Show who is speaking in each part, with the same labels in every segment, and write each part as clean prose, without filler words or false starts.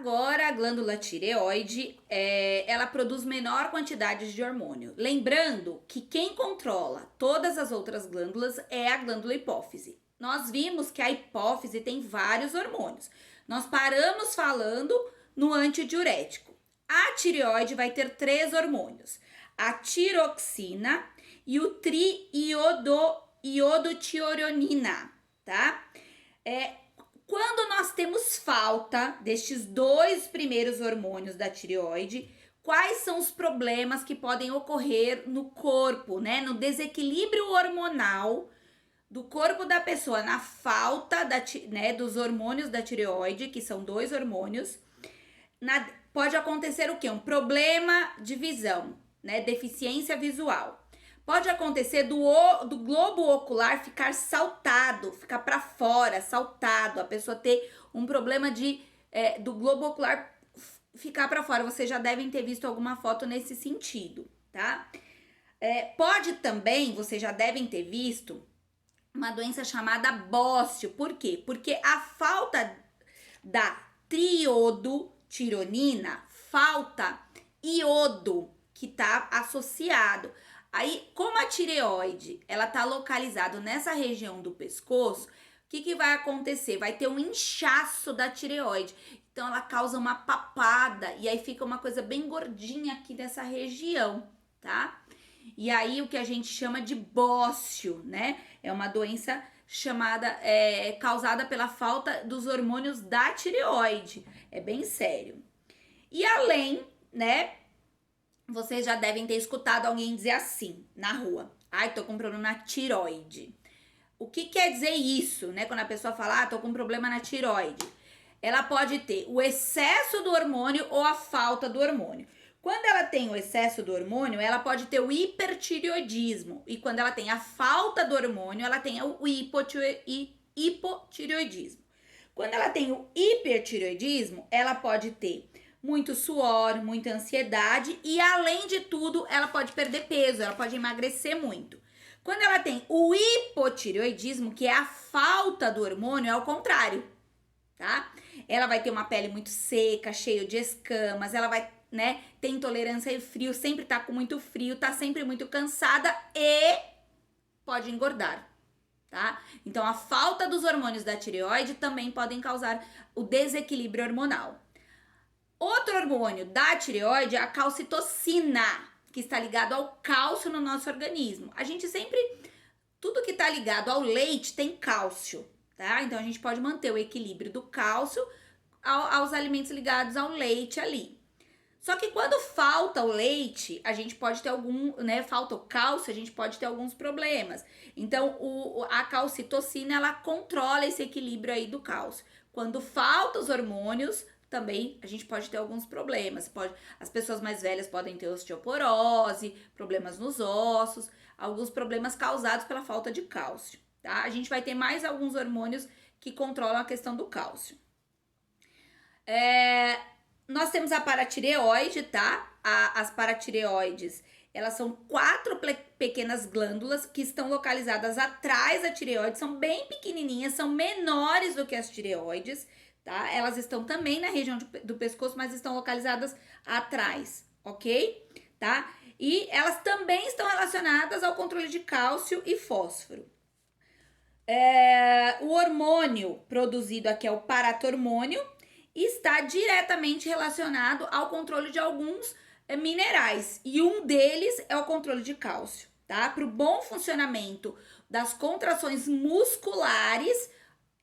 Speaker 1: Agora, a glândula tireoide, ela produz menor quantidade de hormônio. Lembrando que quem controla todas as outras glândulas é a glândula hipófise. Nós vimos que a hipófise tem vários hormônios. Nós paramos falando no antidiurético. A tireoide vai ter 3 hormônios: a tiroxina e o triiodotironina, tá? Quando nós temos falta destes 2 primeiros hormônios da tireoide, quais são os problemas que podem ocorrer no corpo, né? No desequilíbrio hormonal do corpo da pessoa, na falta dos hormônios da tireoide, que são 2 hormônios. Pode acontecer o quê? Um problema de visão, né? Deficiência visual. Pode acontecer do globo ocular ficar saltado, ficar para fora, saltado, a pessoa ter um problema do globo ocular ficar para fora. Vocês já devem ter visto alguma foto nesse sentido, tá? Pode também, vocês já devem ter visto uma doença chamada bócio. Por quê? Porque a falta da triodotironina, falta iodo, que tá associado. Aí, como a tireoide, ela tá localizada nessa região do pescoço, o que vai acontecer? Vai ter um inchaço da tireoide. Então, ela causa uma papada e aí fica uma coisa bem gordinha aqui nessa região, tá? E aí, o que a gente chama de bócio, né? É uma doença causada pela falta dos hormônios da tireoide. É bem sério. E além, né? Vocês já devem ter escutado alguém dizer assim na rua: ai, tô com problema na tireoide. O que quer dizer isso, né? Quando a pessoa fala, tô com problema na tireoide. Ela pode ter o excesso do hormônio ou a falta do hormônio. Quando ela tem o excesso do hormônio, ela pode ter o hipertireoidismo. E quando ela tem a falta do hormônio, ela tem o hipotireoidismo. Quando ela tem o hipertireoidismo, ela pode ter muito suor, muita ansiedade e, além de tudo, ela pode perder peso, ela pode emagrecer muito. Quando ela tem o hipotireoidismo, que é a falta do hormônio, é o contrário, tá? Ela vai ter uma pele muito seca, cheia de escamas, ela vai, né, ter intolerância ao frio, sempre tá com muito frio, tá sempre muito cansada e pode engordar, tá? Então, a falta dos hormônios da tireoide também podem causar o desequilíbrio hormonal. Outro hormônio da tireoide é a calcitocina, que está ligado ao cálcio no nosso organismo. A gente sempre, tudo que está ligado ao leite tem cálcio, tá? Então a gente pode manter o equilíbrio do cálcio aos alimentos ligados ao leite ali. Só que quando falta o leite, a gente pode ter falta o cálcio, a gente pode ter alguns problemas. Então a calcitocina, ela controla esse equilíbrio aí do cálcio. Quando faltam os hormônios, também a gente pode ter alguns problemas. As pessoas mais velhas podem ter osteoporose, problemas nos ossos, alguns problemas causados pela falta de cálcio, tá? A gente vai ter mais alguns hormônios que controlam a questão do cálcio. Nós temos a paratireoide, tá? As paratireoides, elas são 4 pequenas glândulas que estão localizadas atrás da tireoide, são bem pequenininhas, são menores do que as tireoides, tá? Elas estão também na região do pescoço, mas estão localizadas atrás, ok? Tá? E elas também estão relacionadas ao controle de cálcio e fósforo. O hormônio produzido aqui é o paratormônio, está diretamente relacionado ao controle de alguns minerais, e um deles é o controle de cálcio, tá? Para o bom funcionamento das contrações musculares,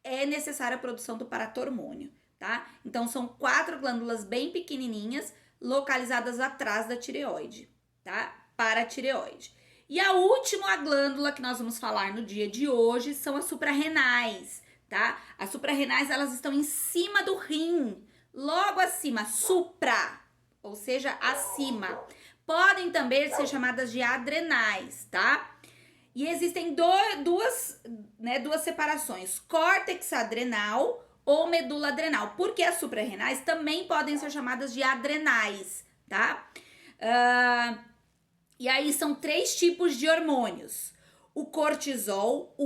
Speaker 1: é necessária a produção do paratormônio, tá? Então, são 4 glândulas bem pequenininhas, localizadas atrás da tireoide, tá? Paratireoide. E a última glândula que nós vamos falar no dia de hoje são as suprarrenais, tá? As suprarrenais, elas estão em cima do rim, logo acima, supra, ou seja, acima. Podem também ser chamadas de adrenais, tá? E existem duas separações, córtex adrenal ou medula adrenal, porque as suprarrenais também podem ser chamadas de adrenais, tá? E aí são 3 tipos de hormônios: o cortisol,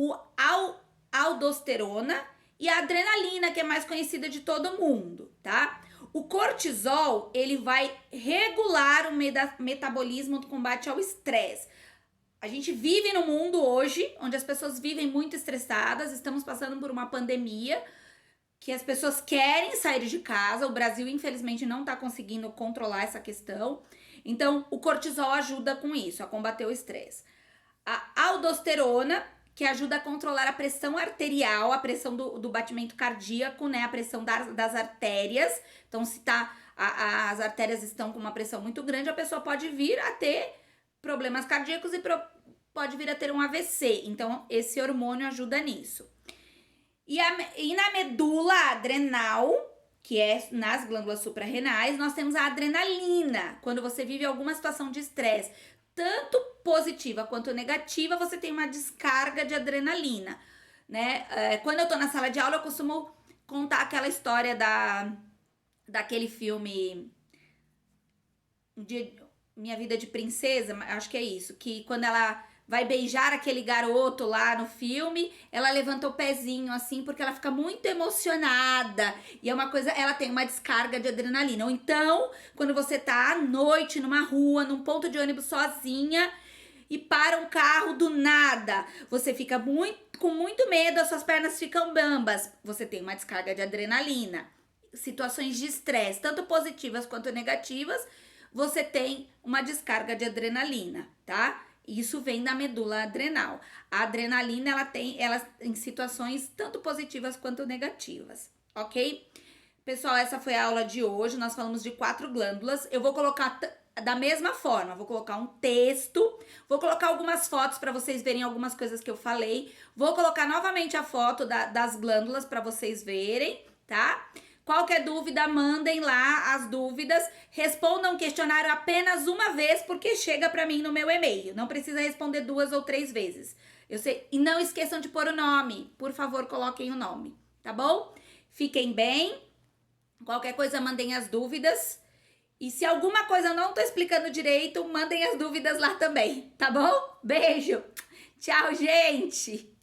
Speaker 1: aldosterona e a adrenalina, que é mais conhecida de todo mundo, tá? O cortisol, ele vai regular o metabolismo do combate ao estresse. A gente vive num mundo hoje onde as pessoas vivem muito estressadas, estamos passando por uma pandemia que as pessoas querem sair de casa. O Brasil, infelizmente, não está conseguindo controlar essa questão. Então, o cortisol ajuda com isso, a combater o estresse. A aldosterona, que ajuda a controlar a pressão arterial, a pressão do batimento cardíaco, né? A pressão das artérias. Então, se as artérias estão com uma pressão muito grande, a pessoa pode vir a ter problemas cardíacos e pode vir a ter um AVC. Então, esse hormônio ajuda nisso. E na medula adrenal, que é nas glândulas suprarrenais, nós temos a adrenalina. Quando você vive alguma situação de estresse, tanto positiva quanto negativa, você tem uma descarga de adrenalina, né? Quando eu tô na sala de aula, eu costumo contar aquela história daquele filme Minha Vida de Princesa, acho que é isso, que quando ela vai beijar aquele garoto lá no filme, ela levanta o pezinho assim, porque ela fica muito emocionada, e é uma coisa, ela tem uma descarga de adrenalina. Ou então, quando você tá à noite numa rua, num ponto de ônibus sozinha, e para um carro do nada, você fica com muito medo, as suas pernas ficam bambas, você tem uma descarga de adrenalina. Situações de estresse, tanto positivas quanto negativas, você tem uma descarga de adrenalina, tá? Isso vem da medula adrenal. A adrenalina, ela em situações tanto positivas quanto negativas, ok? Pessoal, essa foi a aula de hoje. Nós falamos de 4 glândulas. Eu vou colocar da mesma forma, vou colocar um texto, vou colocar algumas fotos para vocês verem algumas coisas que eu falei. Vou colocar novamente a foto das glândulas para vocês verem, tá? Qualquer dúvida, mandem lá as dúvidas. Respondam o questionário apenas uma vez, porque chega para mim no meu e-mail. Não precisa responder 2 ou 3 vezes. Eu sei. E não esqueçam de pôr o nome. Por favor, coloquem o nome, tá bom? Fiquem bem. Qualquer coisa, mandem as dúvidas. E se alguma coisa eu não tô explicando direito, mandem as dúvidas lá também, tá bom? Beijo. Tchau, gente.